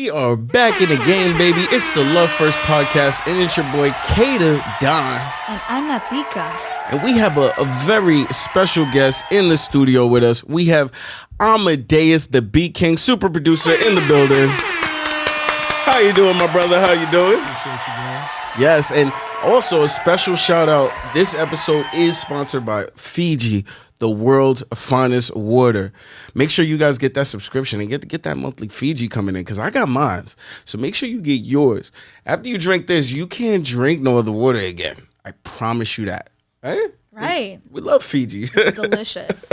We are back in the game, baby. It's the Love First podcast, and it's your boy, Kata Don. And I'm Natica. And we have a very special guest in the studio with us. We have Amadaeus, the Beat King, super producer in the building. How you doing, my brother? How you doing? Appreciate you, man. Yes, and also a special shout out. This episode is sponsored by Fiji, the world's finest water. Make sure you guys get that subscription and get that monthly Fiji coming in, because I got mine. So make sure you get yours. After you drink this, you can't drink no other water again. I promise you that. Right. We love Fiji. It's delicious.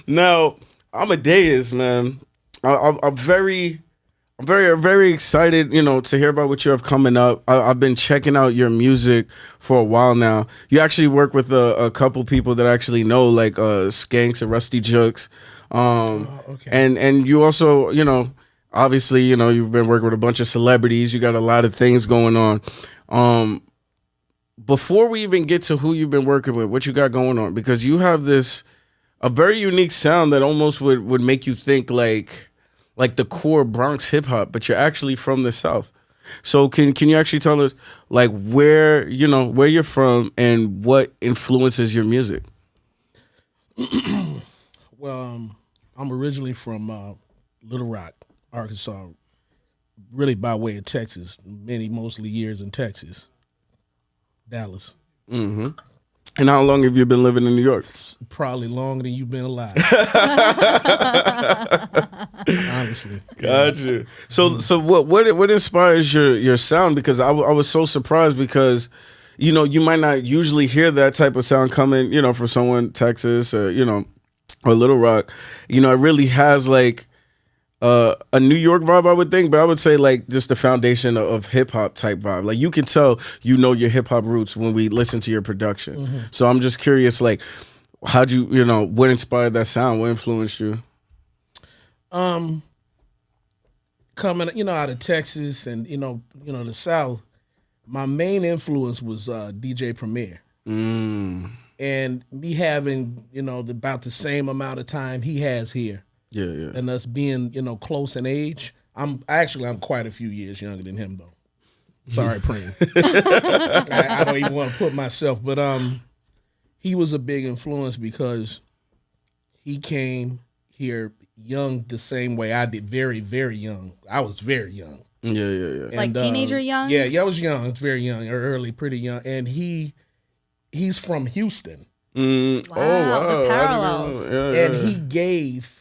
Now, Amadaeus, man, I'm very excited, to hear about what you have coming up. I've been checking out your music for a while now. You actually work with a couple people that I actually know, like Skanks and Rusty Jukes. Okay. And you also, obviously, you've been working with a bunch of celebrities. You got a lot of things going on. Before we even get to who you've been working with, what you got going on, because you have a very unique sound that almost would make you think like the core Bronx hip hop, but you're actually from the South. So can you actually tell us like where you're from and what influences your music? Well, I'm originally from Little Rock, Arkansas, really by way of Texas. Mostly years in Texas, Dallas. Mm-hmm. And how long have you been living in New York? Probably longer than you've been alive. Honestly. Gotcha. So what inspires your sound? Because I was so surprised because, you might not usually hear that type of sound coming, from someone Texas or Little Rock. It really has like a New York vibe, I would think, but I would say like just the foundation of hip hop type vibe. Like you can tell your hip hop roots when we listen to your production. Mm-hmm. So I'm just curious, like, how'd you what inspired that sound? What influenced you? Coming out of Texas and the South, my main influence was DJ Premier. And me having about the same amount of time he has here. Yeah. And us being, close in age. I'm quite a few years younger than him though. Sorry, Preem. I don't even want to put myself, but he was a big influence because he came here young the same way I did, very, very young. I was very young. Yeah. And, like teenager young? Yeah, I was young. I was very young, or early, pretty young. And he's from Houston. Wow, the parallels. And he gave.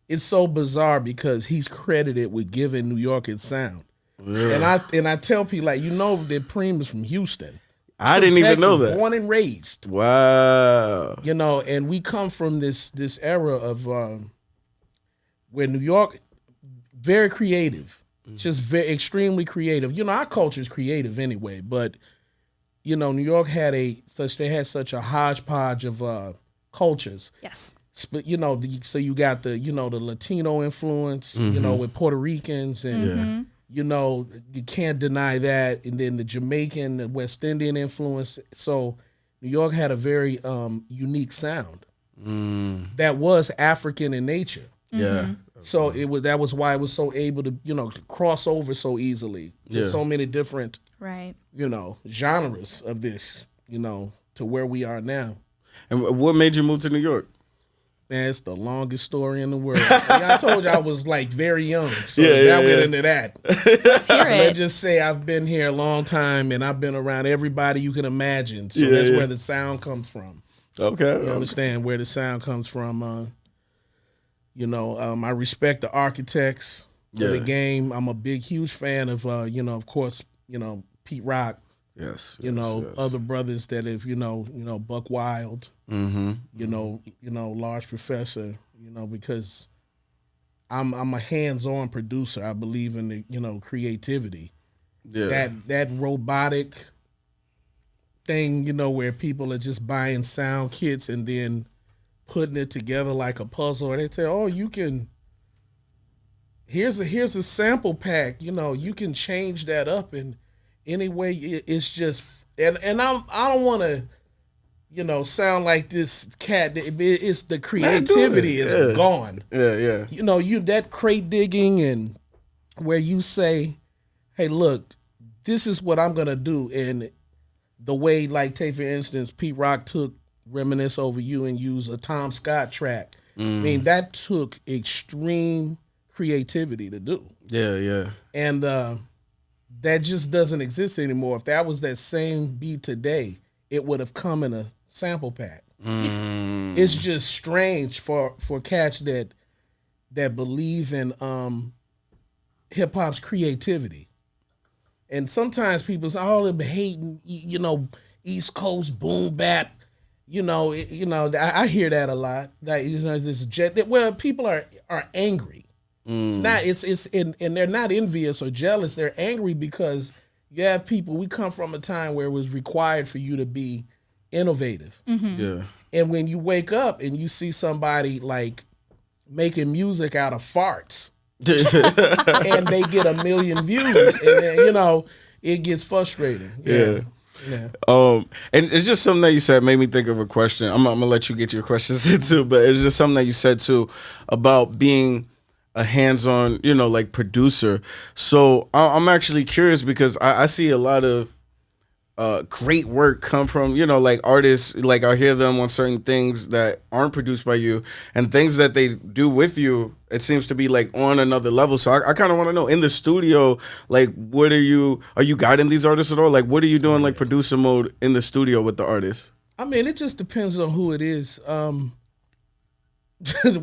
It's so bizarre because he's credited with giving New York its sound. Yeah. And I tell people, like, that Preem is from Houston. I didn't even know that. Born and raised. Wow. And we come from this era of where New York, very creative, just very extremely creative. Our culture is creative anyway, but New York had such a hodgepodge of cultures. Yes. But so you got the the Latino influence, with Puerto Ricans, and you can't deny that, and then the Jamaican, the West Indian influence. So New York had a very unique sound that was African in nature. Yeah. So that was why it was so able to cross over so easily to so many different genres of this to where we are now. And what made you move to New York? Man, it's the longest story in the world. I told you I was like very young, so that went into that. Let's hear it. Let's just say I've been here a long time, and I've been around everybody you can imagine. So that's where the sound comes from. Okay, you understand where the sound comes from. I respect the architects of the game. I'm a huge fan of, of course, Pete Rock. Yes. Other brothers that have, Buck Wild, Large Professor, because I'm a hands-on producer. I believe in the, creativity. Yeah. That robotic thing, where people are just buying sound kits and then putting it together like a puzzle. Or they say, oh, you can, here's a sample pack, you can change that up and anyway, it's just, and I don't want to, sound like this cat. It's the creativity is gone. Yeah. That crate digging and where you say, hey, look, this is what I'm gonna do, and the way, like, take for instance, Pete Rock took Reminisce Over You and used a Tom Scott track. I mean, that took extreme creativity to do. Yeah. And that just doesn't exist anymore. If that was that same beat today, it would have come in a sample pack. It's just strange for cats that believe in hip hop's creativity. And sometimes people say, "Oh, they're hating, East Coast boom bap." I hear that a lot. That this people are angry. It's not. And they're not envious or jealous. They're angry because you have people. We come from a time where it was required for you to be innovative. Yeah. And when you wake up and you see somebody like making music out of farts, and they get 1 million views, and then, it gets frustrating. Yeah. And it's just something that you said made me think of a question. I'm gonna let you get your questions in too, but it's just something that you said too about being a hands-on, like producer. So I'm actually curious because I see a lot of great work come from, like artists, like I hear them on certain things that aren't produced by you and things that they do with you. It seems to be like on another level. So I kind of want to know in the studio, like, are you guiding these artists at all? Like, what are you doing like producer mode in the studio with the artists? I mean, it just depends on who it is. Term is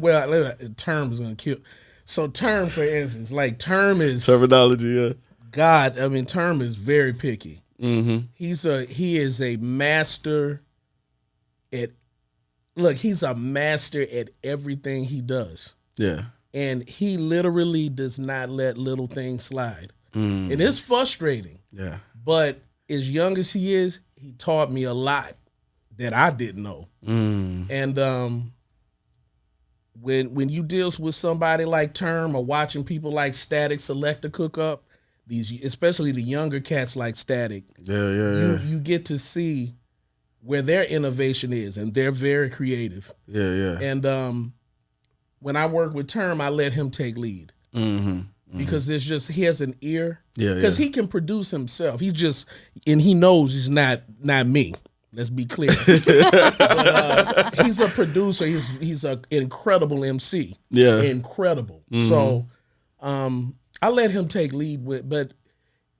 going to kill. So Term, for instance, like Term is terminology, yeah. God, I mean, Term is very picky. Mm-hmm. He is a master at he's a master at everything he does. Yeah. And he literally does not let little things slide. And it's frustrating. Yeah. But as young as he is, he taught me a lot that I didn't know. And when you deal with somebody like Term or watching people like Static Selector cook up, especially the younger cats like Static, you get to see where their innovation is, and they're very creative. Yeah. And when I work with Term, I let him take lead because he has an ear. Because he can produce himself. And he knows he's not me. Let's be clear. But, he's a producer. He's an incredible MC. Yeah, incredible. So I let him take lead but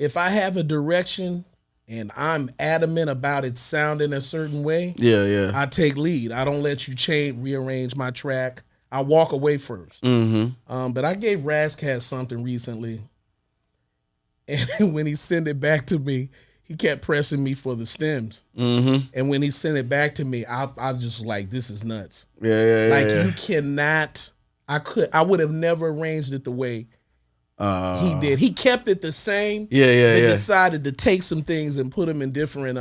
if I have a direction and I'm adamant about it sounding a certain way, I take lead. I don't let you rearrange my track. I walk away first. But I gave Razzcast something recently, and when he sent it back to me, he kept pressing me for the stems. And when he sent it back to me, I was just like, this is nuts. You cannot. I would have never arranged it the way he did. He kept it the same. Decided to take some things and put them in different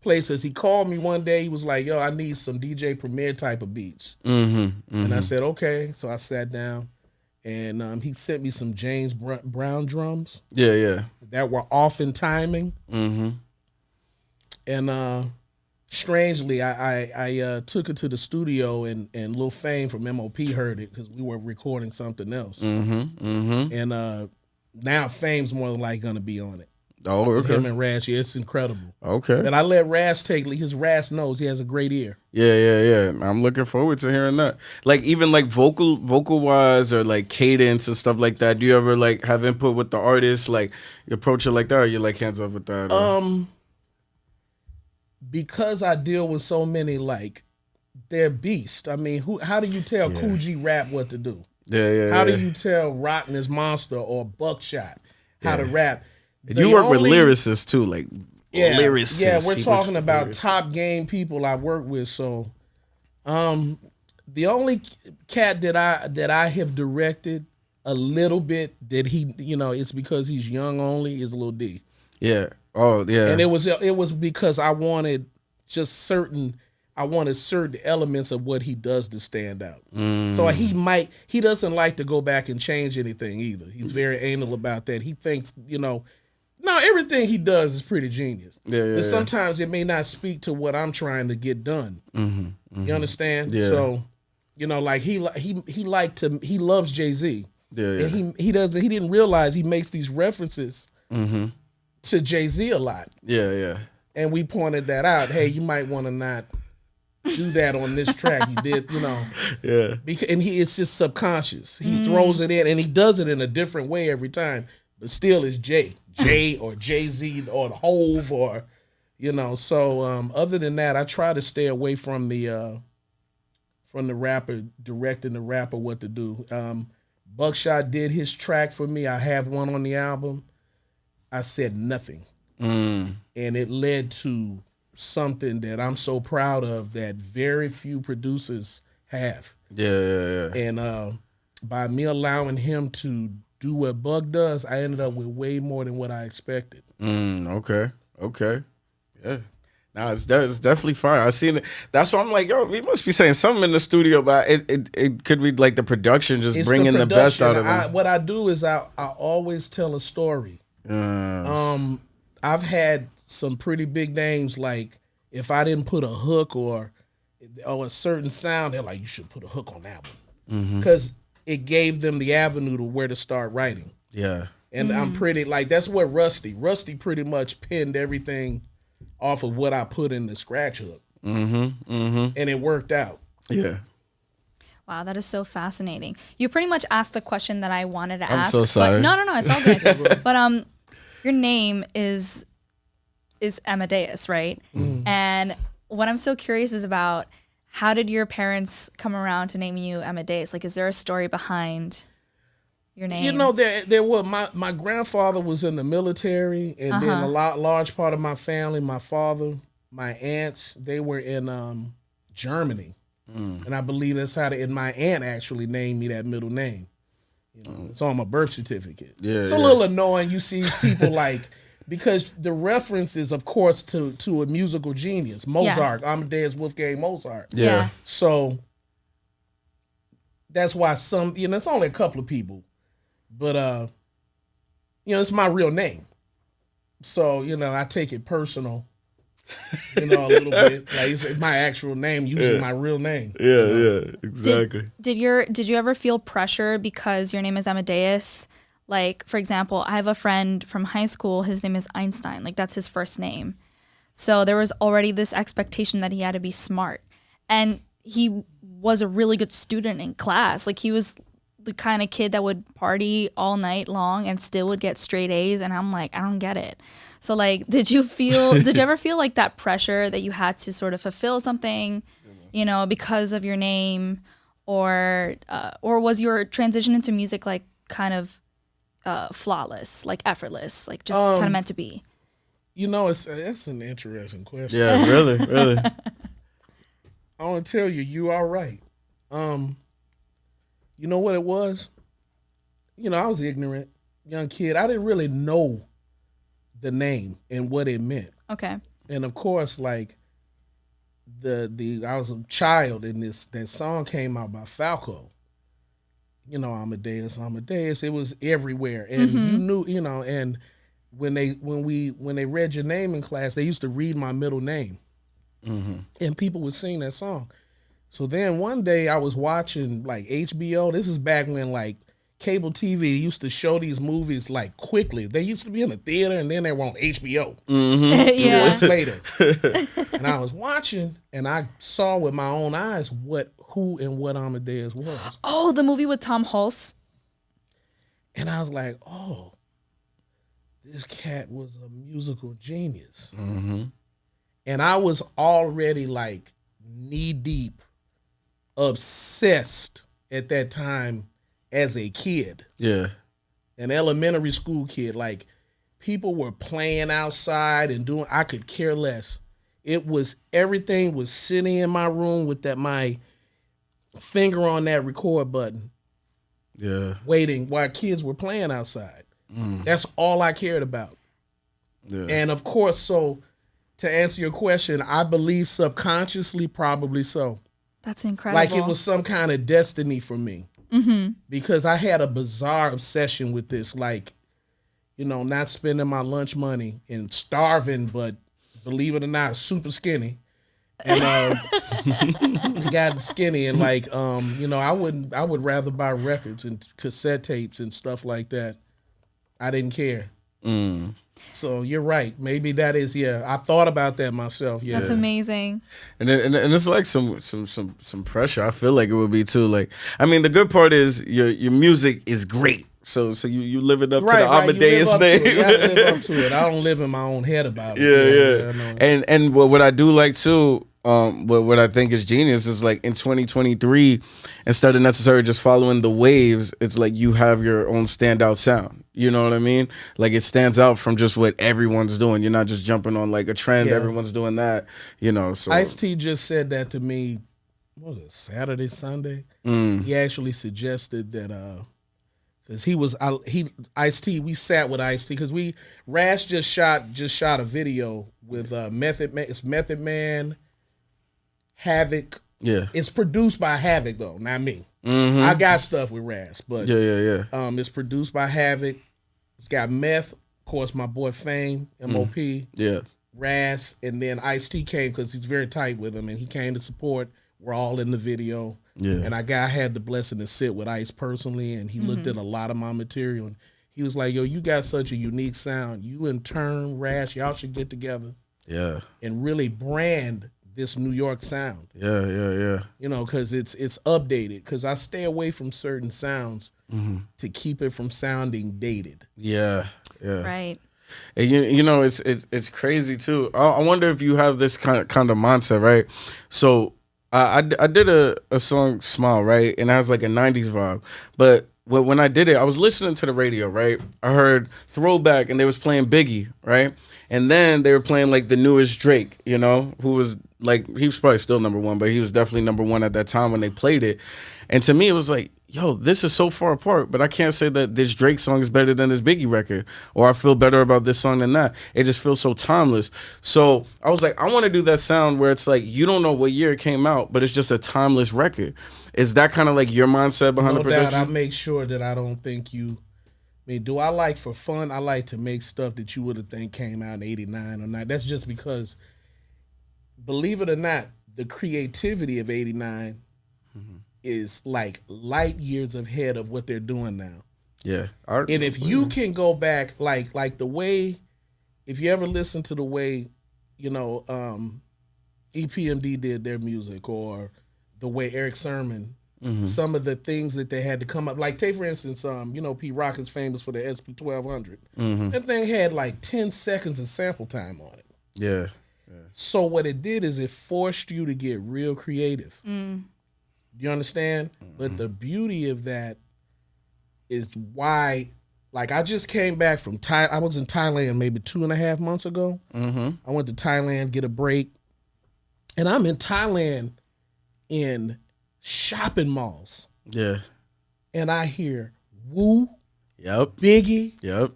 places. He called me one day. He was like, "Yo, I need some DJ Premier type of beats." And I said, "Okay." So I sat down, and he sent me some James Brown drums. That were off in timing. And strangely, I took it to the studio, and Lil Fame from MOP heard it because we were recording something else. And now Fame's more than likely gonna be on it. Oh, okay. Him and Raz, it's incredible. Okay. And I let Raz take lead. His Raz knows he has a great ear. Yeah. I'm looking forward to hearing that. Like even like vocal wise or like cadence and stuff like that. Do you ever like have input with the artist? Like you approach it like that, or you like hands off with that? Or? Because I deal with so many, like, they're beasts. I mean, how do you tell Kool G Rap what to do? How do you tell Rotten is Monster or Buckshot how to rap? You work with lyricists too, like lyricists. Yeah, we're talking about top game people I work with. So, the only cat that I have directed a little bit that he, it's because he's young only is Lil D. Yeah. Oh yeah. And it was because I wanted certain elements of what he does to stand out. So he doesn't like to go back and change anything either. He's very anal about that. He thinks, no, everything he does is pretty genius. But sometimes it may not speak to what I'm trying to get done. You understand? Yeah. So, like he loves Jay-Z. Yeah. And he didn't realize he makes these references to Jay-Z a lot. Yeah. And we pointed that out. Hey, you might want to not do that on this track. You did, Yeah. And it's just subconscious. He throws it in, and he does it in a different way every time. But still, it's Jay or Jay-Z or the Hove or, So other than that, I try to stay away from the rapper directing the rapper what to do. Buckshot did his track for me. I have one on the album. I said nothing. And it led to something that I'm so proud of that very few producers have. Yeah. And by me allowing him to do what Buck does, I ended up with way more than what I expected. Okay. Yeah. Nah, it's definitely fire. I seen it. That's why I'm like, yo, he must be saying something in the studio, but it could be like the production just bringing the best out of them. What I do is I always tell a story. I've had some pretty big names, like if I didn't put a hook or a certain sound, they're like, you should put a hook on that one. Because it gave them the avenue to where to start writing. Yeah. And I'm pretty, like, that's what Rusty pretty much pinned everything off of what I put in the scratch hook. And it worked out. Yeah. Wow, that is so fascinating. You pretty much asked the question that I wanted to ask. I'm so sorry. No, it's all good. But your name is Amadaeus, right? And what I'm so curious is about, how did your parents come around to name you Amadaeus? Like, is there a story behind your name? There was my grandfather was in the military, and then a large part of my family, my father, my aunts, they were in Germany, and I believe that's how and my aunt actually named me that middle name. It's on my birth certificate. Yeah, it's a little annoying. You see people like, because the reference is, of course, to a musical genius, Mozart, Amadeus Wolfgang Mozart. Yeah. So that's why it's only a couple of people, but it's my real name. So I take it personal, a little bit. Like, it's my actual name, using my real name. Yeah, exactly. Did you ever feel pressure because your name is Amadaeus? Like, for example, I have a friend from high school. His name is Einstein. Like, that's his first name. So there was already this expectation that he had to be smart. And he was a really good student in class. Like, he was the kind of kid that would party all night long and still would get straight A's. And I'm like, I don't get it. So, like, did you ever feel like that pressure that you had to sort of fulfill something, because of your name? Or was your transition into music, like, kind of flawless, like effortless, like just kind of meant to be? That's an interesting question. Yeah, really. I want to tell you, you are right. You know what it was? I was ignorant, young kid. I didn't really know the name and what it meant. Okay. And of course, like I was a child, and that song came out by Falco. Amadeus. It was everywhere, and you knew, and when they read your name in class, they used to read my middle name, and people would sing that song. So then one day I was watching like HBO. This is back when like cable TV used to show these movies like quickly. They used to be in the theater, and then they were on HBO 2 weeks later. And I was watching, and I saw with my own eyes who and what Amadeus was. Oh, the movie with Tom Hulse. And I was like, oh, this cat was a musical genius. And I was already like knee deep, obsessed at that time as a kid. Yeah. An elementary school kid. Like, people were playing outside and I could care less. Everything was sitting in my room with my finger on that record button. Yeah. Waiting while kids were playing outside. That's all I cared about. Yeah. And of course, so to answer your question, I believe subconsciously, probably so. That's incredible. Like it was some kind of destiny for me. Because I had a bizarre obsession with this, like, not spending my lunch money and starving, but believe it or not, super skinny. and got skinny and like I would rather buy records and cassette tapes and stuff like that. I didn't care. So you're right. Maybe that is, I thought about that myself. Yeah, that's amazing. And it's like some pressure. I feel like it would be too. Like, I mean, the good part is your music is great. So you live it up to the Amadaeus name. You have to live up to it. I don't live in my own head about it. Yeah. And what I do like too, what I think is genius is like in 2023, instead of necessarily just following the waves, it's like you have your own standout sound. You know what I mean? Like it stands out from just what everyone's doing. You're not just jumping on like a trend. Everyone's doing that. So Ice-T just said that to me. What was it, Saturday, Sunday? He actually suggested that because Ice-T, we sat with Ice-T because Rash just shot a video with Method Man. It's Method Man, Havoc. Yeah. It's produced by Havoc though, not me. I got stuff with Rash, but it's produced by Havoc. It's got Meth, of course, my boy Fame, MOP. Yeah. Rash, and then Ice-T came because he's very tight with him, and he came to support. We're all in the video. Yeah. And I had the blessing to sit with Ice personally, and he looked at a lot of my material, and he was like, yo, you got such a unique sound. You and Turn, Rash, y'all should get together. Yeah. And really brand this New York sound. Yeah. Because it's updated. Because I stay away from certain sounds to keep it from sounding dated. Yeah. Right. And it's crazy too. I wonder if you have this kind of mindset, right? So I did a song Smile, right? And it has like a 90s vibe. But when I did it, I was listening to the radio, right? I heard Throwback and they was playing Biggie, right? And then they were playing like the newest Drake, who was like, he was probably still number one, but he was definitely number one at that time when they played it. And to me, it was like, yo, this is so far apart, but I can't say that this Drake song is better than this Biggie record, or I feel better about this song than that. It just feels so timeless. So I was like, I want to do that sound where it's like, you don't know what year it came out, but it's just a timeless record. Is that kind of like your mindset behind the production? No doubt, I make sure that I don't think you... I mean, do I like for fun? I like to make stuff that you would have think came out in 89 or not. That's just because, believe it or not, the creativity of 89 is like light years ahead of what they're doing now. Yeah. And if you can go back, like the way, if you ever listen to the way, EPMD did their music, or the way Eric Sermon, some of the things that they had to come up, like take for instance, Pete Rock is famous for the SP 1200. That thing had like 10 seconds of sample time on it. Yeah. So what it did is it forced you to get real creative. You understand? But the beauty of that is why, like, I just came back from I was in Thailand maybe 2.5 months ago. I went to Thailand, get a break. And I'm in Thailand in shopping malls. Yeah. And I hear Wu. Yep. Biggie. Yep.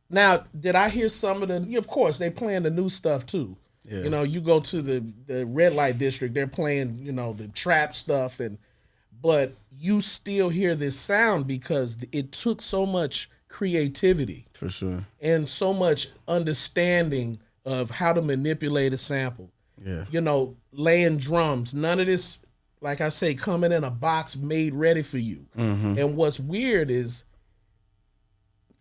Now, did I hear some of the, of course, they playing the new stuff too. Yeah. You go to the red light district, they're playing, the trap stuff, but you still hear this sound because it took so much creativity. For sure. And so much understanding of how to manipulate a sample. Yeah. Laying drums. None of this, like I say, coming in a box made ready for you. And what's weird is,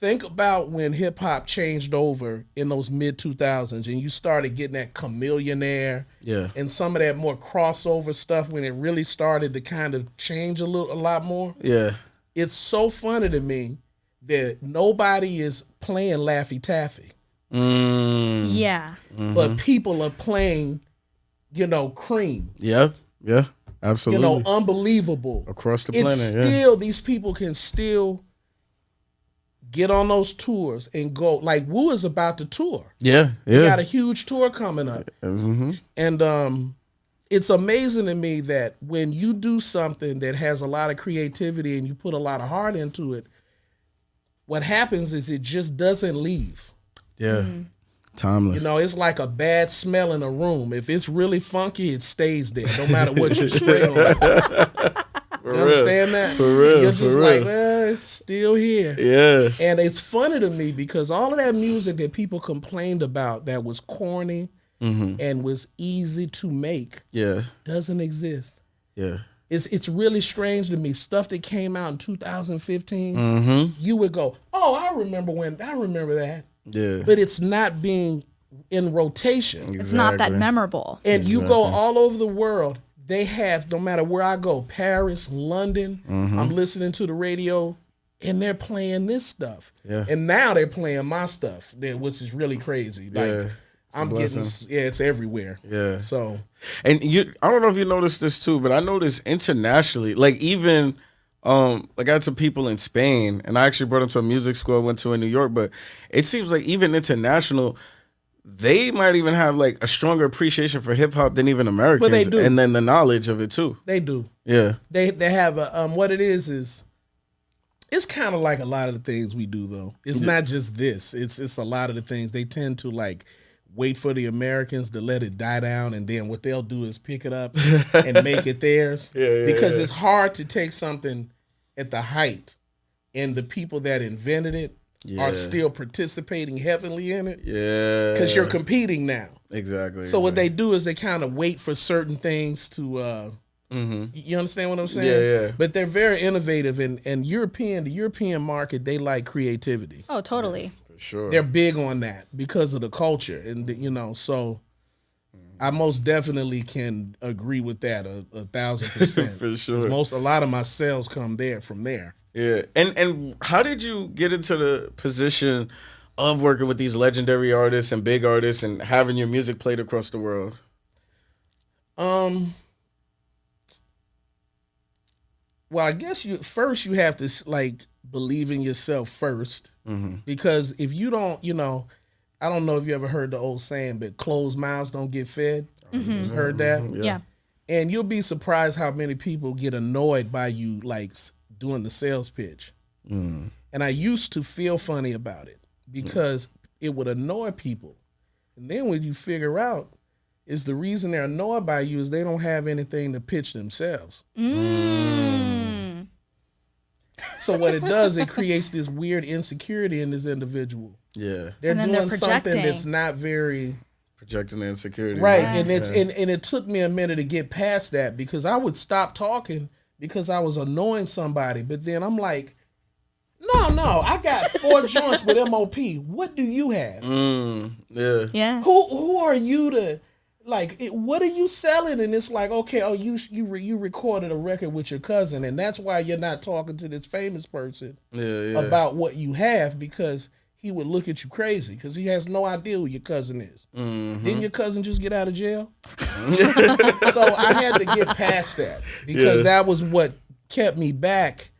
think about when hip hop changed over in those mid 2000s, and you started getting that Chameleonaire, and some of that more crossover stuff when it really started to kind of change a lot more. Yeah, it's so funny to me that nobody is playing Laffy Taffy. Yeah, but people are playing, Cream. Yeah, absolutely. Unbelievable across the planet. Still, these people can still get on those tours and go. Like Wu is about to tour. Yeah. He got a huge tour coming up. And it's amazing to me that when you do something that has a lot of creativity and you put a lot of heart into it, what happens is it just doesn't leave. Yeah. Timeless. It's like a bad smell in a room. If it's really funky, it stays there, no matter what you spray on it. You understand that? For real. And you're just like, well, it's still here. Yeah. And it's funny to me because all of that music that people complained about that was corny and was easy to make doesn't exist. Yeah. It's really strange to me. Stuff that came out in 2015, you would go, oh, I remember that. Yeah. But it's not being in rotation. Exactly. It's not that memorable. And you go all over the world, they have, no matter where I go, Paris, London, I'm listening to the radio, and they're playing this stuff. Yeah. And now they're playing my stuff, which is really crazy. Like, I'm getting, it's everywhere. Yeah. So, and I don't know if you noticed this too, but I noticed internationally, like even, like I had some people in Spain, and I actually brought them to a music school I went to in New York. But it seems like even international, they might even have like a stronger appreciation for hip hop than even Americans. But they do. And then the knowledge of it too. They do. Yeah. They have a what it is it's kind of like a lot of the things we do though. It's not just this. It's a lot of the things they tend to like wait for the Americans to let it die down, and then what they'll do is pick it up and make it theirs. Because it's hard to take something at the height and the people that invented it are still participating heavily in it. Yeah. Because you're competing now. Exactly. So what they do is they kind of wait for certain things to you understand what I'm saying? Yeah. But they're very innovative, and the European market, they like creativity. Oh, totally. Sure. They're big on that because of the culture, and so I most definitely can agree with that 1,000%. For sure. A lot of my sales come from there. Yeah. And how did you get into the position of working with these legendary artists and big artists and having your music played across the world? Well, I guess you have to like believe in yourself first, because if you don't, I don't know if you ever heard the old saying, but closed mouths don't get fed. Heard that? Yeah. And you'll be surprised how many people get annoyed by you like doing the sales pitch. And I used to feel funny about it because it would annoy people. And then when you figure out is the reason they're annoyed by you is they don't have anything to pitch themselves. So what it does, it creates this weird insecurity in this individual. Yeah. They're doing something that's not very... Projecting the insecurity. Right. And and it took me a minute to get past that because I would stop talking because I was annoying somebody. But then I'm like, no, I got 4 joints with MOP. What do you have? Yeah. Who are you to... Like, what are you selling? And it's like, okay, you recorded a record with your cousin, and that's why you're not talking to this famous person about what you have, because he would look at you crazy because he has no idea who your cousin is. Didn't your cousin just get out of jail? So I had to get past that because that was what kept me back.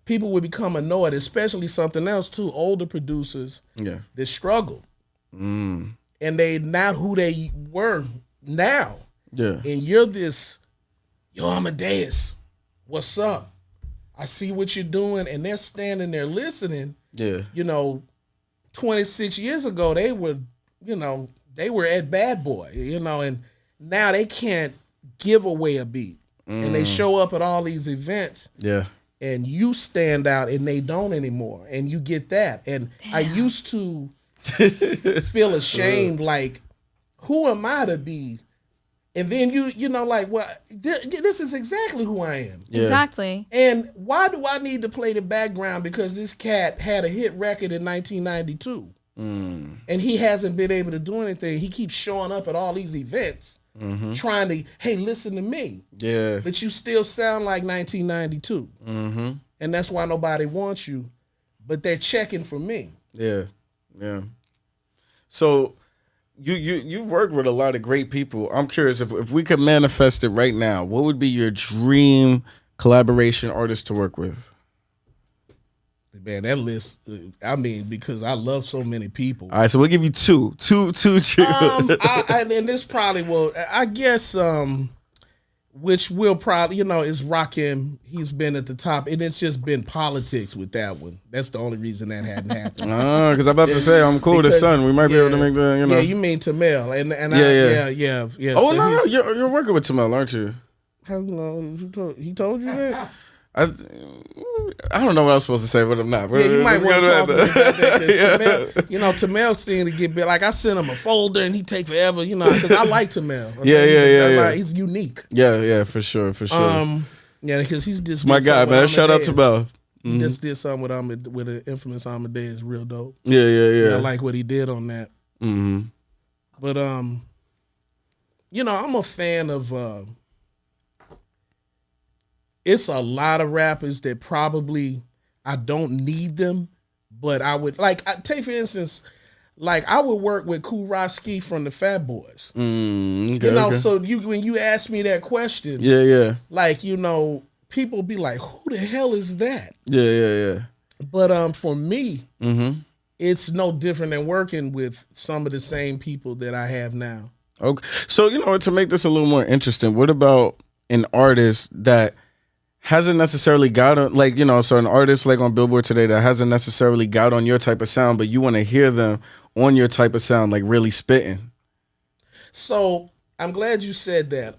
People would become annoyed, especially something else too, older producers that struggle. And they not who they were now. Yeah. And you're yo, Amadeus, what's up? I see what you're doing. And they're standing there listening. Yeah. 26 years ago, they were at Bad Boy, and now they can't give away a beat. And they show up at all these events. Yeah. And you stand out and they don't anymore. And you get that. And I used to feel ashamed, like, who am I to be? And then this is exactly who I am. Yeah. Exactly. And why do I need to play the background? Because this cat had a hit record in 1992. And he hasn't been able to do anything. He keeps showing up at all these events trying to, hey, listen to me. Yeah. But you still sound like 1992. And that's why nobody wants you. But they're checking for me. Yeah. Yeah. So you work with a lot of great people. I'm curious if we could manifest it right now, what would be your dream collaboration artist to work with? Man, that list, because I love so many people. All right, so we'll give you two. And this probably will, I guess, which will probably, is Rakim. He's been at the top, and it's just been politics with that one. That's the only reason that hadn't happened. Because I'm about to say, I'm cool with the son. We might be able to make the, Yeah, you mean Tamel. Yeah. Oh, so no, you're working with Tamel, aren't you? How, he told you that? I don't know what I was supposed to say, but I'm not. Yeah, you might want to talk to me about that. 'Cause Yeah. Tamel seemed to get bit. Like I sent him a folder and he take forever, because I like Tamel. Yeah. He's unique. Yeah, for sure. Yeah, because he's just My guy, man. Shout out to Mel. He just did something with the infamous Amadaeus, real dope. Yeah. I like what he did on that. Mm-hmm. But I'm a fan of. It's a lot of rappers that probably I don't need them, but I would take for instance, like I would work with Kool Roski from the Fat Boys. Okay. So when you ask me that question, Yeah. like people be like, "Who the hell is that?" Yeah. But for me, Mm-hmm. it's no different than working with some of the same people that I have now. Okay. So, to make this a little more interesting, what about an artist that hasn't necessarily got on, so an artist like on Billboard today that hasn't necessarily got on your type of sound, but you want to hear them on your type of sound, like really spitting? So I'm glad you said that.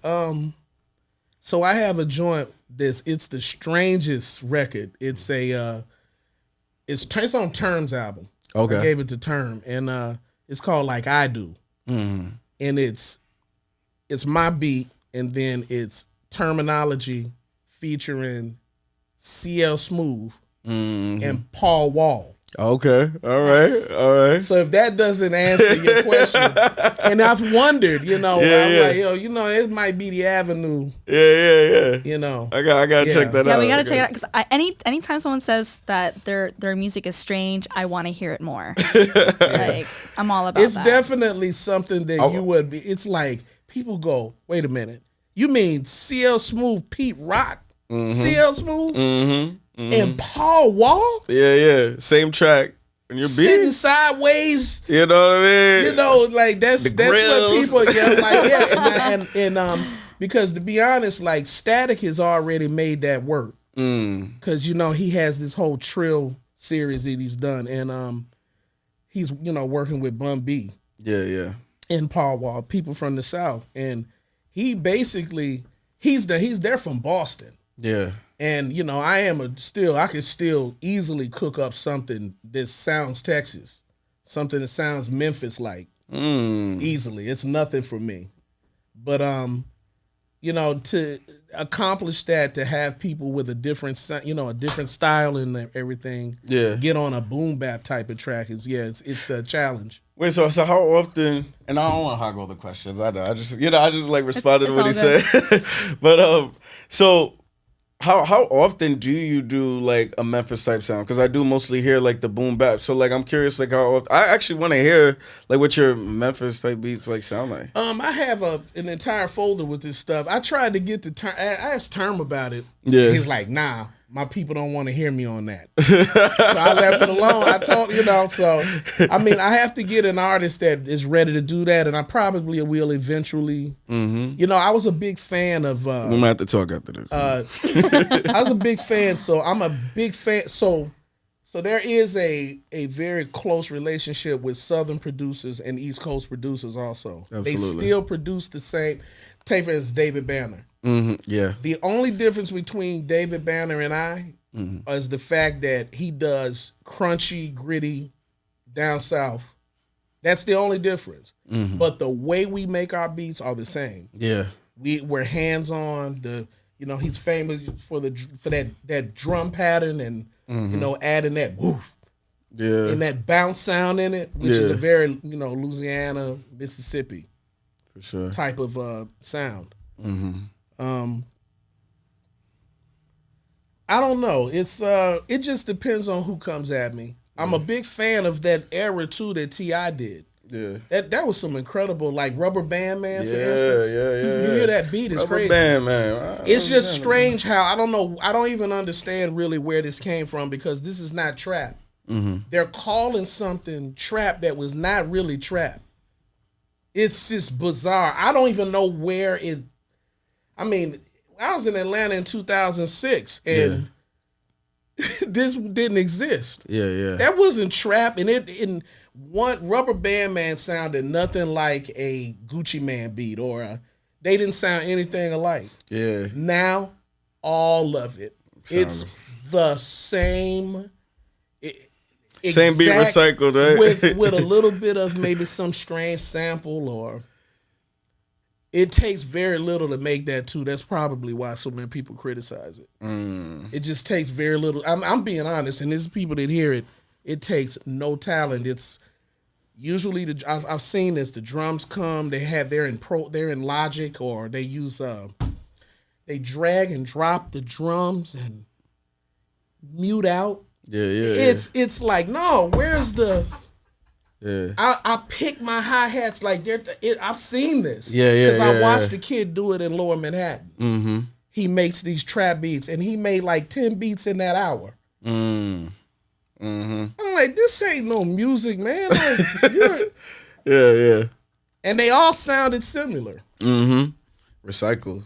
So I have a joint it's the strangest record. It's it's on Term's album. Okay. I gave it to Term, and it's called Like I Do. Mm-hmm. And it's my beat, and then it's Terminology featuring CL Smooth and Paul Wall. Okay. All right. So if that doesn't answer your question, and I've wondered, I'm like, it might be the Avenue. Yeah. I gotta check that out. Yeah, we gotta check it out because anytime someone says that their music is strange, I want to hear it more. Like I'm all about. It's that. definitely something that you would be. It's like people go, wait a minute, you mean CL Smooth, Pete Rock, CL Smooth, and Paul Wall? Yeah. Same track. And you're sitting sideways. You know what I mean? Like that's what people and because to be honest, like Static has already made that work. Because he has this whole Trill series that he's done, and he's working with Bun B. Yeah. And Paul Wall, people from the South, and he basically they're from Boston. Yeah. And I can still easily cook up something that sounds Texas, something that sounds Memphis like easily. It's nothing for me. But to accomplish that, to have people with a different style and everything, get on a boom bap type of track it's a challenge. Wait, so how often? And I don't want to hog all the questions. I know. I just like responded to what he said. But so. How often do you do like a Memphis type sound? Because I do mostly hear like the boom bap. So like I'm curious like how often, I actually want to hear like what your Memphis type beats like sound like. I have an entire folder with this stuff. I tried to get the Term. I asked Term about it. Yeah, he's like, nah, my people don't want to hear me on that. So I left it alone. I told So I have to get an artist that is ready to do that, and I probably will eventually. I was a big fan of. We might have to talk after this. I was a big fan, so I'm a big fan. So there is a very close relationship with Southern producers and East Coast producers also. Absolutely. They still produce the same. Take for instance, David Banner. Yeah. The only difference between David Banner and I is the fact that he does crunchy, gritty, down south. That's the only difference. But the way we make our beats are the same. Yeah. We're hands on. He's famous for that drum pattern and adding that woof. Yeah. And that bounce sound in it, which is a very Louisiana, Mississippi for sure type of sound. I don't know. It just depends on who comes at me. I'm a big fan of that era too that T.I. did. Yeah, that was some incredible, like Rubber Band Man, for instance. Yeah. You hear that beat? It's Rubber crazy. Band Man. It's just strange how I don't know. I don't even understand really where this came from because this is not trap. They're calling something trap that was not really trap. It's just bizarre. I don't even know where it. I was in Atlanta in 2006 and this didn't exist. Yeah. That wasn't trap, and one Rubber Band Man sounded nothing like a Gucci Man beat they didn't sound anything alike. Yeah. Now, all of it. It's the same. Same beat recycled, right? with a little bit of maybe some strange sample, or it takes very little to make that too. That's probably why so many people criticize it. It just takes very little. I'm being honest, and there's people that hear it. It takes no talent. It's usually I've seen this. The drums come. They're in Logic, or they use they drag and drop the drums and mute out. It's like, no, where's the? Yeah. I pick my hi hats like I've seen this. Because I watched the kid do it in Lower Manhattan. Mm-hmm. He makes these trap beats, and he made like 10 beats in that hour. Mm. Mm-hmm. I'm like, this ain't no music, man. Like, yeah. And they all sounded similar. Mm-hmm. Recycled.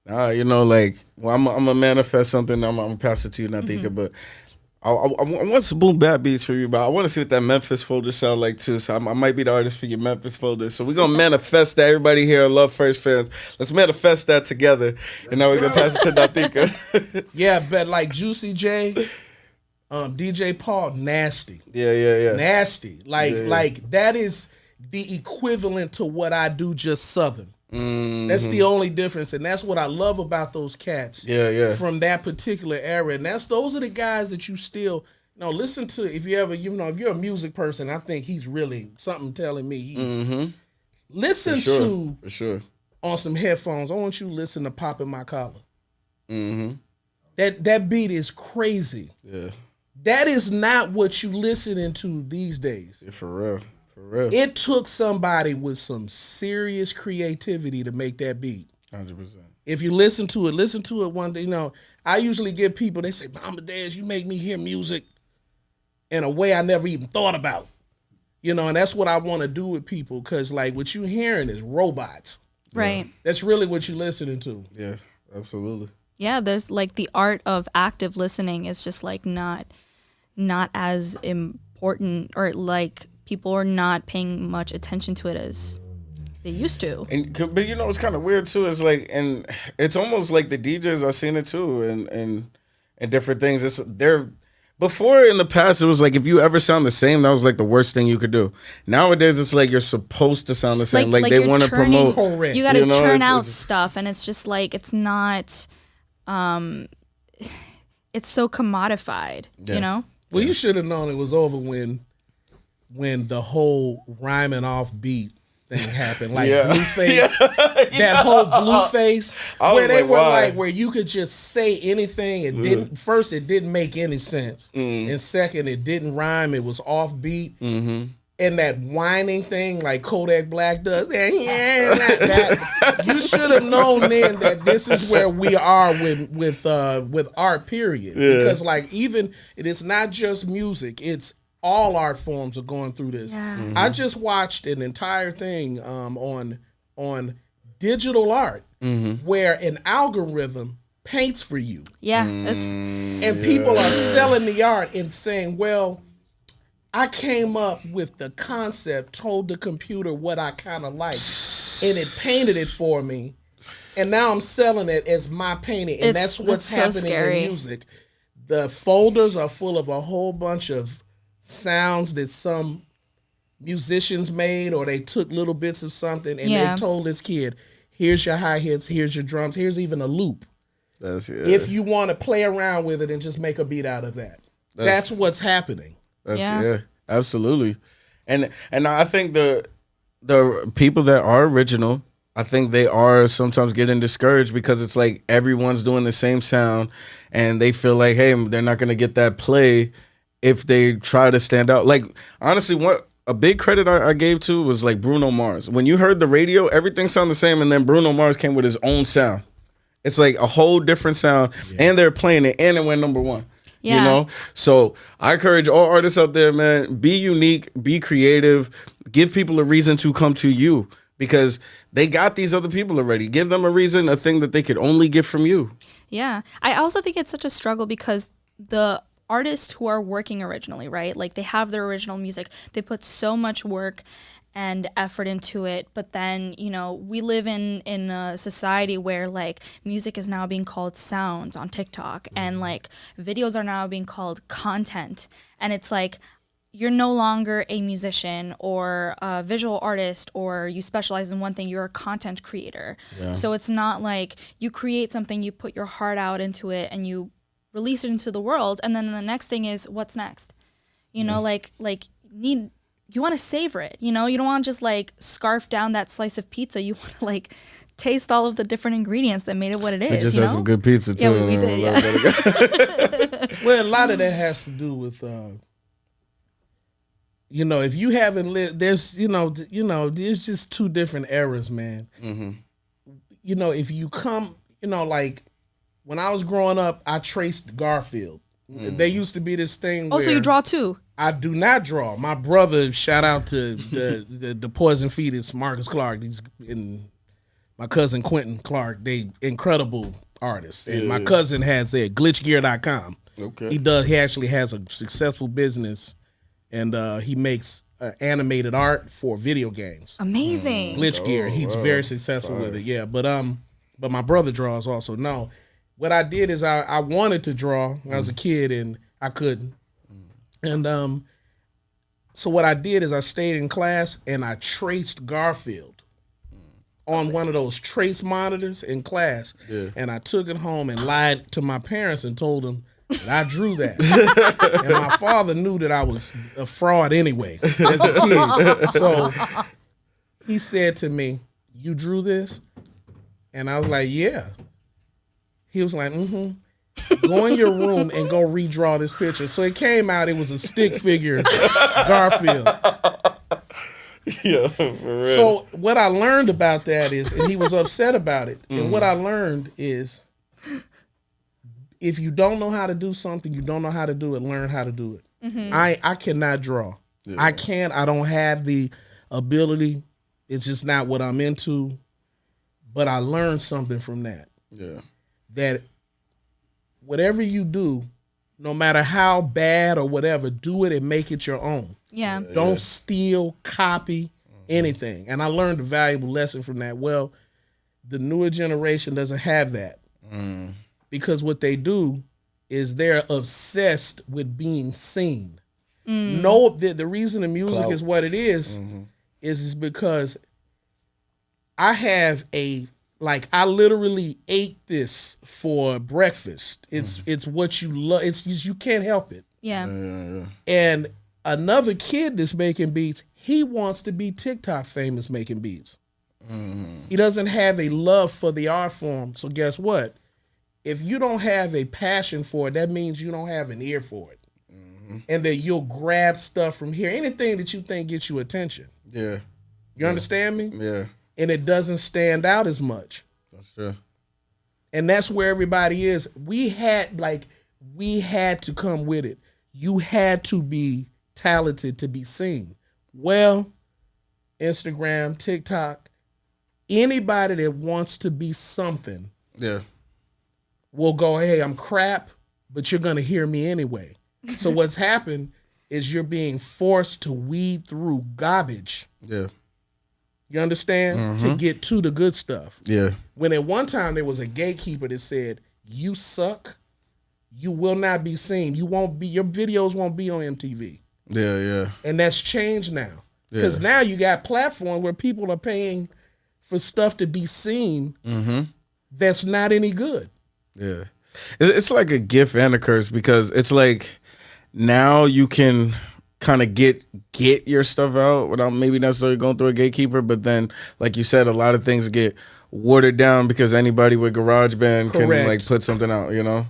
Like, well, I'm gonna manifest something. I'm gonna pass it to you, Natica, but. I want some boom bap beats for you, but I want to see what that Memphis folder sound like too. So I might be the artist for your Memphis folder. So we're gonna manifest that. Everybody here, Love First fans, let's manifest that together. And now we're gonna pass it to Natica. Yeah, but like Juicy J, DJ Paul, nasty. Yeah. Nasty. Like that is the equivalent to what I do, just Southern. Mm-hmm. That's the only difference, and that's what I love about those cats. Yeah. From that particular era, and those are the guys that you still listen to. If you're a music person, I think he's really something telling me. Listen to for sure on some headphones. I want you to listen to "Poppin' My Collar." Mm-hmm. That beat is crazy. Yeah, that is not what you listening to these days. Yeah, for real. It took somebody with some serious creativity to make that beat. 100%. If you listen to it one day. I usually get people, they say, Amadaeus, you make me hear music in a way I never even thought about. And that's what I want to do with people, because like what you hearing is robots. Right. That's really what you're listening to. Yeah, absolutely. Yeah, there's like the art of active listening is just like not as important, or like people are not paying much attention to it as they used to. But it's kind of weird too. It's like, and it's almost like the DJs, I've seen it too, and different things. Before in the past, it was like if you ever sound the same, that was like the worst thing you could do. Nowadays, it's like you're supposed to sound the same. Like they want to promote. Correct. You got to churn out stuff, and it's just like it's not. It's so commodified, Well, you should have known it was over when the whole rhyming off beat thing happened, like Blueface, that whole Blueface, where they were like, where you could just say anything. It didn't make any sense, and second, it didn't rhyme. It was off beat, and that whining thing like Kodak Black does. That, you should have known then that this is where we are with art. Period, because like even it is not just music; it's all art forms are going through this. Yeah. I just watched an entire thing on digital art where an algorithm paints for you. Yeah. And people are selling the art and saying, well, I came up with the concept, told the computer what I kind of liked, and it painted it for me. And now I'm selling it as my painting. And that's what's happening in music. The folders are full of a whole bunch of sounds that some musicians made, or they took little bits of something and they told this kid, here's your hi-hats, here's your drums, here's even a loop. If you want to play around with it and just make a beat out of that. That's what's happening. Absolutely. And I think the people that are original, I think they are sometimes getting discouraged because it's like everyone's doing the same sound and they feel like, hey, they're not going to get that play if they try to stand out. Like, honestly, what a big credit I gave to was like Bruno Mars. When you heard the radio, everything sounded the same, and then Bruno Mars came with his own sound. It's like a whole different sound, and they're playing it, and it went #1. Yeah. So I encourage all artists out there, man, be unique, be creative, give people a reason to come to you, because they got these other people already. Give them a reason, a thing that they could only get from you. Yeah. I also think it's such a struggle because the artists who are working originally, right? Like they have their original music. They put so much work and effort into it, but then, you know, we live in a society where like music is now being called sounds on TikTok, and like videos are now being called content, and it's like you're no longer a musician or a visual artist, or you specialize in one thing. You're a content creator. Yeah. So it's not like you create something, you put your heart out into it, and you release it into the world, and then the next thing is what's next. You know, you want to savor it, you know? You don't want to just like scarf down that slice of pizza. You want to like taste all of the different ingredients that made it what it is. We just had some good pizza too. Yeah, we did, yeah. Well, a lot of that has to do with, you know, if you haven't lived, there's just two different eras, man. Mm-hmm. You know, if you come, you know, like when I was growing up, I traced Garfield. There used to be this thing. Oh, so you draw too? I do not draw. My brother, shout out to the Poison Fetus, Marcus Clark. He's in my cousin Quentin Clark. They incredible artists. And my cousin has glitchgear.com. Okay. He actually has a successful business, and he makes animated art for video games. Amazing. Glitch Gear. He's very successful with it. Yeah, but my brother draws also. No, what I did is I wanted to draw when I was a kid, and I couldn't. And so what I did is I stayed in class and I traced Garfield on one of those trace monitors in class. Yeah. And I took it home and lied to my parents and told them that I drew that. And my father knew that I was a fraud anyway as a kid. So he said to me, "You drew this?" And I was like, "Yeah." He was like, "Mm-hmm. Go in your room and go redraw this picture." So it came out, it was a stick figure Garfield. Yeah, for real. So what I learned about that is, and he was upset about it, and what I learned is, if you don't know how to do something, you don't know how to do it, learn how to do it. Mm-hmm. I cannot draw. Yeah. I don't have the ability. It's just not what I'm into. But I learned something from that. Yeah. That whatever you do, no matter how bad or whatever, do it and make it your own. Yeah. Don't steal, copy anything. And I learned a valuable lesson from that. Well, the newer generation doesn't have that. Because what they do is they're obsessed with being seen. No, the reason the music is what it is because I have I literally ate this for breakfast. It's what you love. You can't help it. Yeah. And another kid that's making beats, he wants to be TikTok famous making beats. He doesn't have a love for the art form. So guess what? If you don't have a passion for it, that means you don't have an ear for it. And that you'll grab stuff from here. Anything that you think gets you attention. Yeah. You understand me? Yeah. And it doesn't stand out as much. That's true. And that's where everybody is. We had to come with it. You had to be talented to be seen. Well, Instagram, TikTok, anybody that wants to be something will go, "Hey, I'm crap, but you're going to hear me anyway." So what's happened is you're being forced to weed through garbage. Yeah. You understand? To get to the good stuff. Yeah. When at one time there was a gatekeeper that said, "You suck, you will not be seen. Your videos won't be on MTV." Yeah, yeah. And that's changed now. Because now you got platforms where people are paying for stuff to be seen that's not any good. Yeah. It's like a gift and a curse, because it's like now you can kind of get your stuff out without maybe necessarily going through a gatekeeper, but then, like you said, a lot of things get watered down because anybody with GarageBand can like put something out, you know?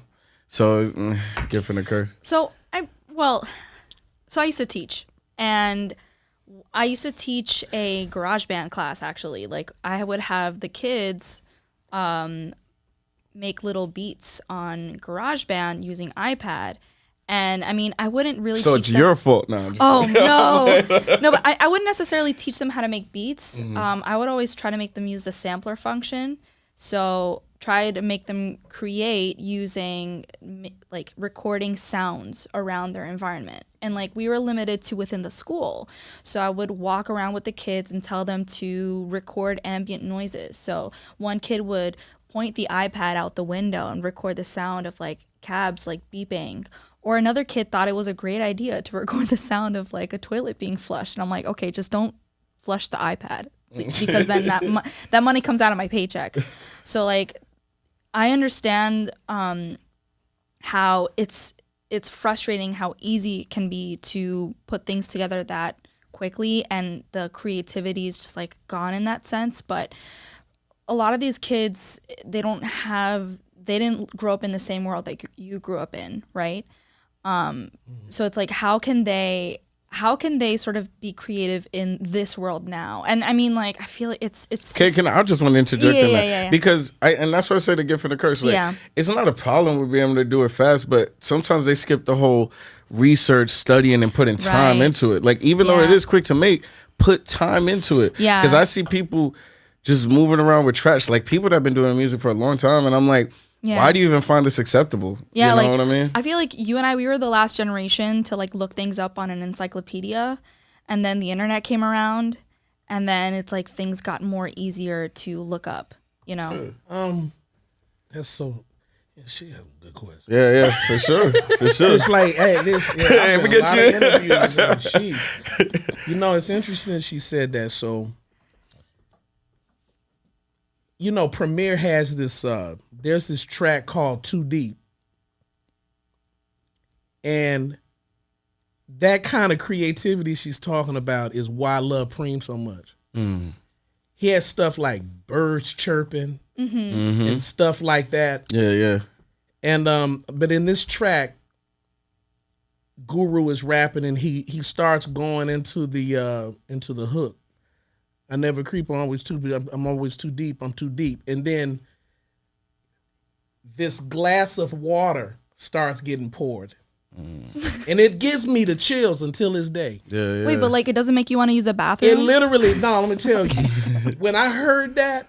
So it's gift and a curse. So I used to teach, and I used to teach a GarageBand class, actually. Like, I would have the kids make little beats on GarageBand using iPad. And I mean, I wouldn't really So teach it's them. your fault now. No. No, but I wouldn't necessarily teach them how to make beats. I would always try to make them use the sampler function. So try to make them create using like recording sounds around their environment. And like we were limited to within the school. So I would walk around with the kids and tell them to record ambient noises. So one kid would point the iPad out the window and record the sound of like cabs like beeping. Or another kid thought it was a great idea to record the sound of like a toilet being flushed. And I'm like, okay, just don't flush the iPad because then that money comes out of my paycheck. So like I understand how it's frustrating how easy it can be to put things together that quickly, and the creativity is just like gone in that sense. But a lot of these kids, they didn't grow up in the same world that you grew up in, right? So it's like, how can they sort of be creative in this world now? And I mean, like, I feel like it's. Okay, I just want to interject in that. Yeah. Because and that's what I say the gift and the curse. Like, it's not a problem with being able to do it fast, but sometimes they skip the whole research, studying, and putting time into it. Like, even though it is quick to make, put time into it. Yeah. Because I see people just moving around with trash, like people that have been doing music for a long time, and I'm like, why do you even find this acceptable? Yeah, you know what I mean? I feel like you and I, we were the last generation to like look things up on an encyclopedia, and then the internet came around, and then it's like things got more easier to look up, you know? That's so. Yeah, she has a good question. Yeah, for sure. It's like, hey, we get you. You know, it's interesting she said that. So, you know, Premier has this, there's this track called Too Deep. And that kind of creativity she's talking about is why I love Preem so much. He has stuff like birds chirping and stuff like that. Yeah. And but in this track, Guru is rapping and he starts going into the hook. I never creep, I'm always too deep. I'm always too deep. I'm too deep. And then this glass of water starts getting poured. And it gives me the chills until this day. Yeah. Wait, but like it doesn't make you want to use the bathroom? It literally, no, let me tell you. When I heard that,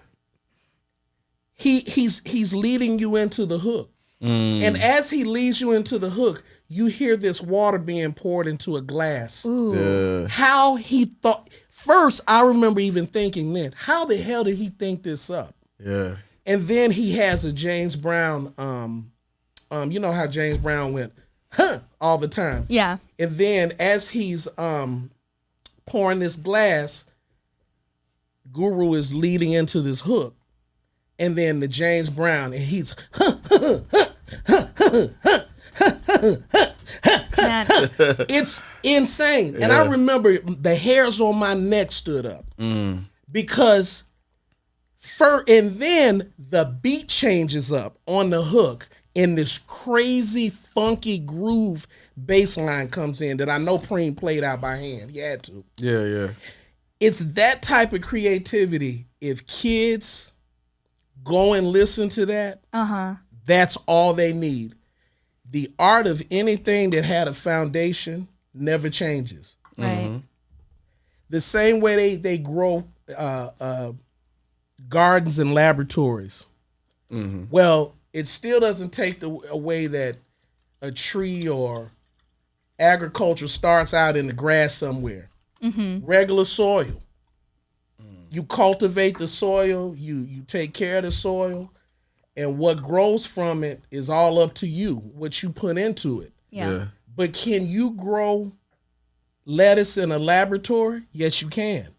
he's leading you into the hook. And as he leads you into the hook, you hear this water being poured into a glass. Yeah. How he thought. First, I remember even thinking, man, how the hell did he think this up? Yeah. And then he has a James Brown, you know how James Brown went, all the time. Yeah. And then as he's pouring this glass, Guru is leading into this hook. And then the James Brown, and he's it's insane. And I remember the hairs on my neck stood up because and then the beat changes up on the hook and this crazy funky groove bass line comes in that I know Preem played out by hand. He had to. Yeah. It's that type of creativity. If kids go and listen to that, that's all they need. The art of anything that had a foundation never changes. Right. The same way they grow gardens and laboratories. Well, it still doesn't take away that a tree or agriculture starts out in the grass somewhere. Regular soil. You cultivate the soil, you take care of the soil, and what grows from it is all up to you, what you put into it. Yeah. But can you grow lettuce in a laboratory? Yes, you can.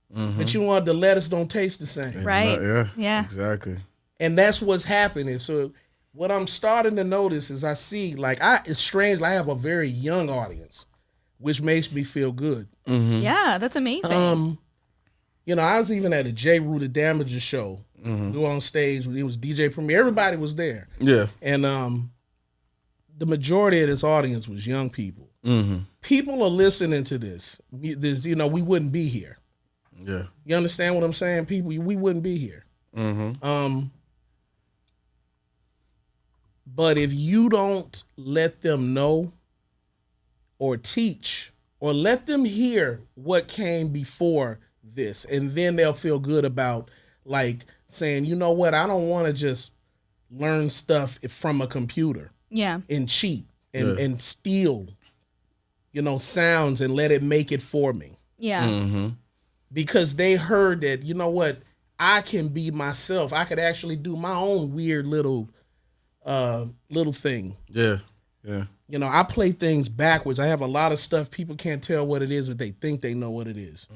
But you want the lettuce don't taste the same. Right. Yeah. Exactly. And that's what's happening. So what I'm starting to notice is I see, like, it's strange. I have a very young audience, which makes me feel good. Yeah, that's amazing. You know, I was even at a J. Rue Damager show. We were on stage. It was DJ Premier. Everybody was there. Yeah. And the majority of this audience was young people. People are listening to this. You know, we wouldn't be here. Yeah. You understand what I'm saying? People, we wouldn't be here. But if you don't let them know or teach or let them hear what came before this, and then they'll feel good about like saying, you know what, I don't want to just learn stuff from a computer Yeah. and cheat and steal, sounds and let it make it for me. Yeah. Because they heard that, you know what, I can be myself. I could actually do my own weird little thing. Yeah. I play things backwards. I have a lot of stuff people can't tell what it is, but they think they know what it is.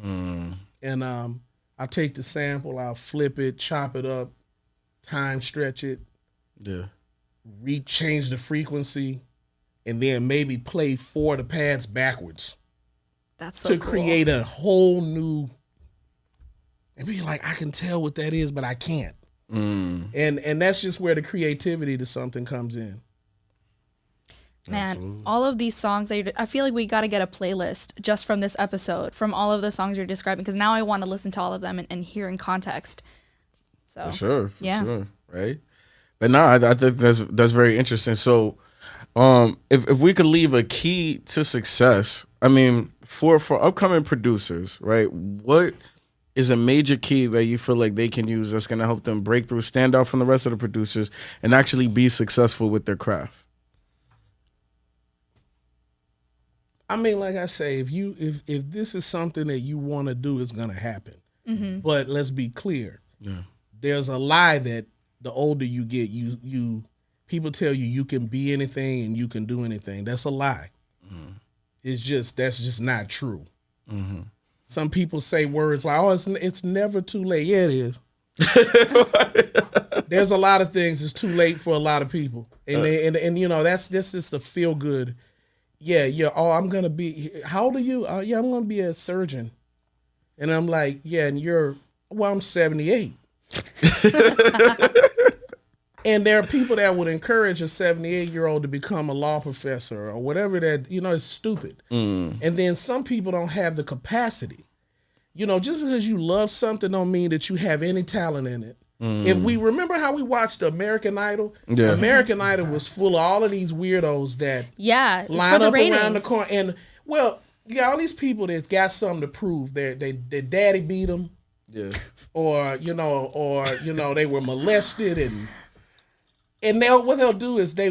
And I take the sample, I'll flip it, chop it up, time stretch it, change the frequency, and then maybe play 4 of the pads backwards. That's so to cool. create a whole new, and be like, I can tell what that is, but I can't. And that's just where the creativity to something comes in. Man, Absolutely. all of these songs, I feel like we got to get a playlist just from this episode, from all of the songs you're describing, because now I want to listen to all of them and hear in context. So For sure, yeah. right? But no, I think that's very interesting. So, if we could leave a key to success, I mean, for upcoming producers, right? What is a major key that you feel like they can use that's going to help them break through, stand out from the rest of the producers, and actually be successful with their craft? I mean, like I say, if this is something that you want to do, it's gonna happen. But let's be clear. There's a lie that the older you get, you people tell you can be anything and you can do anything. That's a lie. That's just not true. Some people say words like, "Oh, it's never too late." Yeah, it is. There's a lot of things that's too late for a lot of people, and that's just the feel good. Yeah. Oh, I'm gonna be. How old are you? Yeah, I'm gonna be a surgeon. And I'm like, yeah, and I'm 78. And there are people that would encourage a 78-year-old to become a law professor or whatever that, it's stupid. And then some people don't have the capacity. Just because you love something don't mean that you have any talent in it. If we remember how we watched American Idol, American Idol was full of all of these weirdos that line up around the corner. And, well, you got all these people that's got something to prove. Their daddy beat them. Yeah. Or they were molested and what they'll do is they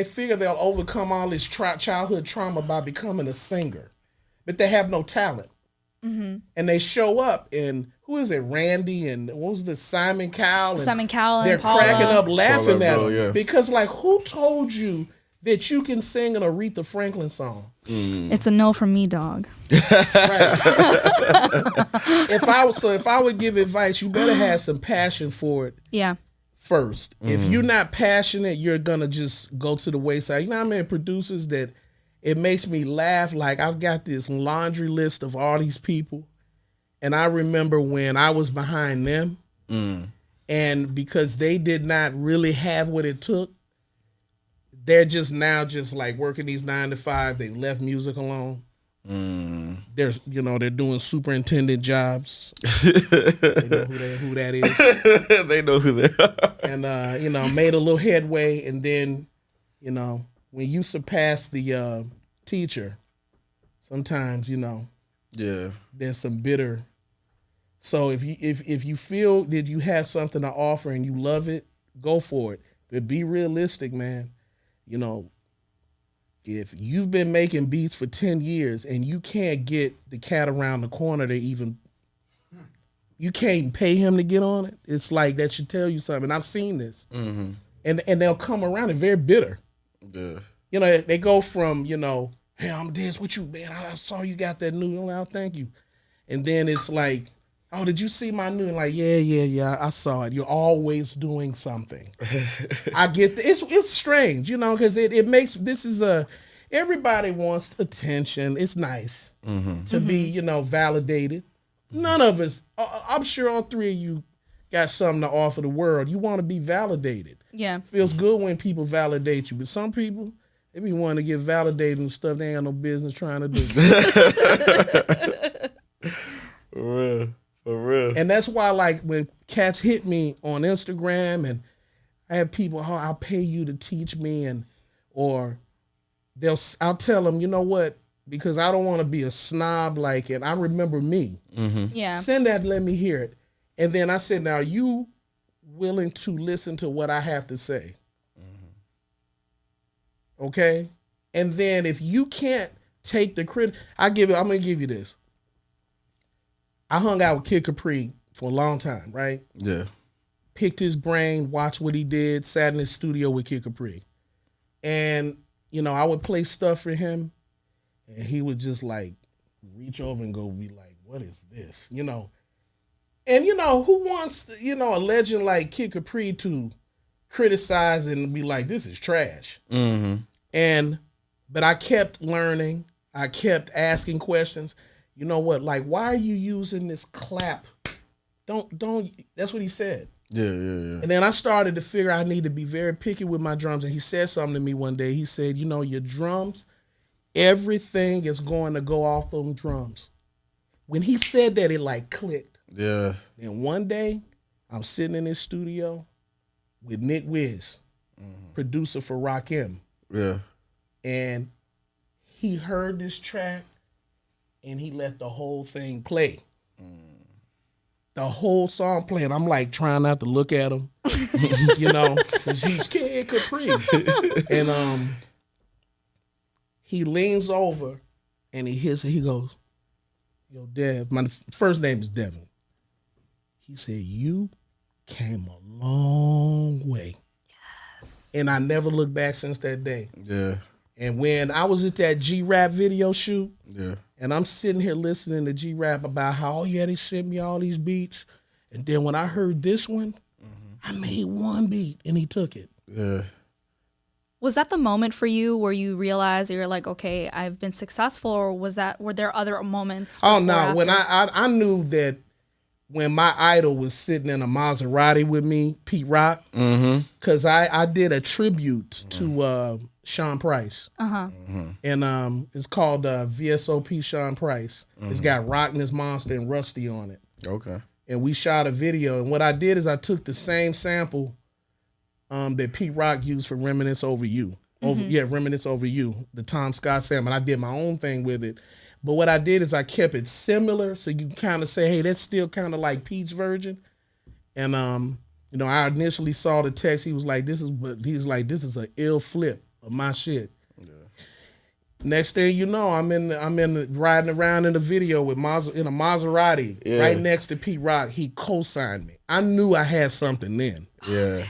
figure they'll overcome all this childhood trauma by becoming a singer, but they have no talent. And they show up and who is it? Randy and what was the Simon Cowell? Simon Cowell. They're and Paula. cracking up laughing at them yeah. because who told you that you can sing an Aretha Franklin song? It's a no from me, dog. Right. If I would give advice, you better have some passion for it. Yeah. First, if you're not passionate, you're gonna just go to the wayside. You know how many producers that it makes me laugh? Like I've got this laundry list of all these people, and I remember when I was behind them, and because they did not really have what it took, they're just now like working these 9 to 5. They left music alone. They're doing superintendent jobs. They know who that is. They know who they are. And made a little headway, and then when you surpass the teacher, sometimes there's some bitter. So if you feel that you have something to offer and you love it, go for it. But be realistic, man. If you've been making beats for 10 years and you can't get the cat around the corner you can't pay him to get on it, it's like that should tell you something. I've seen this. And they'll come around and very bitter. Yeah. They go from, hey, I'm Amadeus, what you, man? I saw you got that new, oh, thank you. And then it's like, oh, did you see my new? And like, yeah, I saw it. You're always doing something. I get it's strange, because it makes, everybody wants attention. It's nice to be, validated. None of us, I'm sure all 3 of you got something to offer the world. You want to be validated. Yeah. Feels good when people validate you, but some people, they be wanting to get validated and stuff they ain't got no business trying to do. For real. And that's why, like, when cats hit me on Instagram and I have people, oh, I'll pay you to teach me, or I'll tell them, you know what, because I don't want to be a snob, and I remember me. Yeah. Send that, let me hear it. And then I said, now, are you willing to listen to what I have to say? Okay? And then if you can't take the credit, I'm going to give you this. I hung out with Kid Capri for a long time, right? Yeah. Picked his brain, watched what he did, sat in his studio with Kid Capri. And, you know, I would play stuff for him, and he would just, like, reach over and go be like, what is this? You know? And, you know, who wants, you know, a legend like Kid Capri to criticize and be like, this is trash? But I kept learning. I kept asking questions. You know what? Like, why are you using this clap? Don't. That's what he said. Yeah. And then I started to figure I need to be very picky with my drums. And he said something to me one day. He said, you know, your drums, everything is going to go off them drums. When he said that, it like clicked. Yeah. And one day, I'm sitting in his studio with Nick Wiz, producer for Rakim. Yeah. And he heard this track and he let the whole thing play. The whole song playing. I'm like trying not to look at him, you know, because he's Kid Capri. And he leans over and he hits it. He goes, yo, Dev, my first name is Devin. He said, you came a long way. Yes. And I never looked back since that day. Yeah. And when I was at that G-Rap video shoot, yeah, and I'm sitting here listening to G-Rap about how, oh yeah, they sent me all these beats. And then when I heard this one, I made one beat and he took it. Yeah. Was that the moment for you where you realized you're like, okay, I've been successful, or were there other moments? Oh no, when I knew that when my idol was sitting in a Maserati with me, Pete Rock, because I did a tribute to Sean Price. And it's called VSOP Sean Price. It's got Rock and his Monster and Rusty on it. Okay. And we shot a video. And what I did is I took the same sample that Pete Rock used for Reminisce Over You. Reminisce Over You, the Tom Scott sample. And I did my own thing with it. But what I did is I kept it similar, so you kind of say, hey, that's still kind of like Pete's version. And you know, I initially saw the text. He was like, this is an ill flip of my shit. Yeah. Next thing you know, I'm riding around in the video with in a Maserati right next to Pete Rock. He co-signed me. I knew I had something then. Yeah.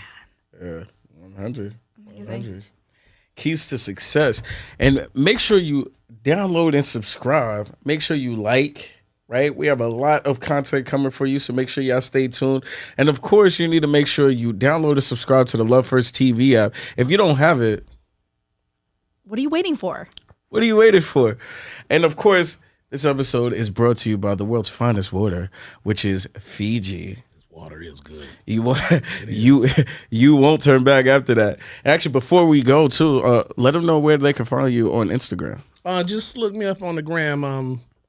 Yeah. 100. Keys to success. And make sure you download and subscribe. Make sure you like, right? We have a lot of content coming for you, so make sure y'all stay tuned. And of course, you need to make sure you download and subscribe to the Love First TV app. If you don't have it, what are you waiting for? What are you waiting for? And of course, this episode is brought to you by the world's finest water, which is Fiji. Water is good. You won't turn back after that. Actually, before we go too, let them know where they can follow you on Instagram. Just look me up on the gram.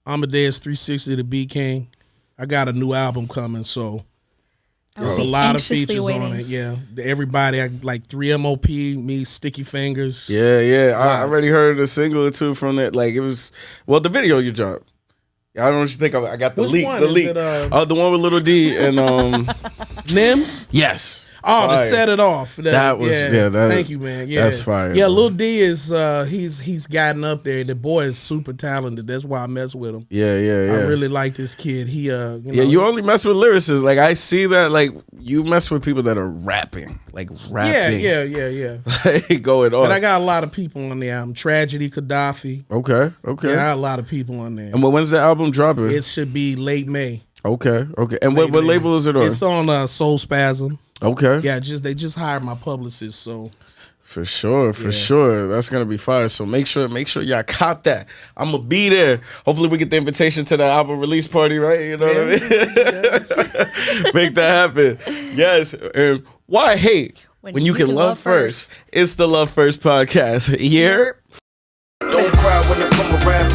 Amadeus 360 the B King. I got a new album coming, so there's a lot of features on it. Yeah, everybody like 3MOP, me, Sticky Fingers. Yeah. I already heard a single or two from that. Like it was, well, the video you dropped. I don't know what you think. I got the leak. The leak. The one with Little D and Nims. Yes. Oh, to set it off. That was thank you, man. Yeah, that's fire. Yeah, Lil D is he's gotten up there. The boy is super talented. That's why I mess with him. Yeah. I really like this kid. He you only mess with lyricists. Like I see that. Like you mess with people that are rapping. Yeah. Like, going on. But I got a lot of people on the album. Tragedy, Gaddafi. Okay. Yeah, I got a lot of people on there. And when's the album dropping? It should be late May. Okay. And what label is it on? It's on Soul Spasm. Okay. Yeah, they just hired my publicist, so for sure, that's gonna be fire. So make sure y'all cop that. I'm gonna be there. Hopefully, we get the invitation to the album release party, right? You know what I mean? Yes. Make that happen. Yes. And why hate when you can love first? It's the Love First podcast. Here. Don't cry when I come around.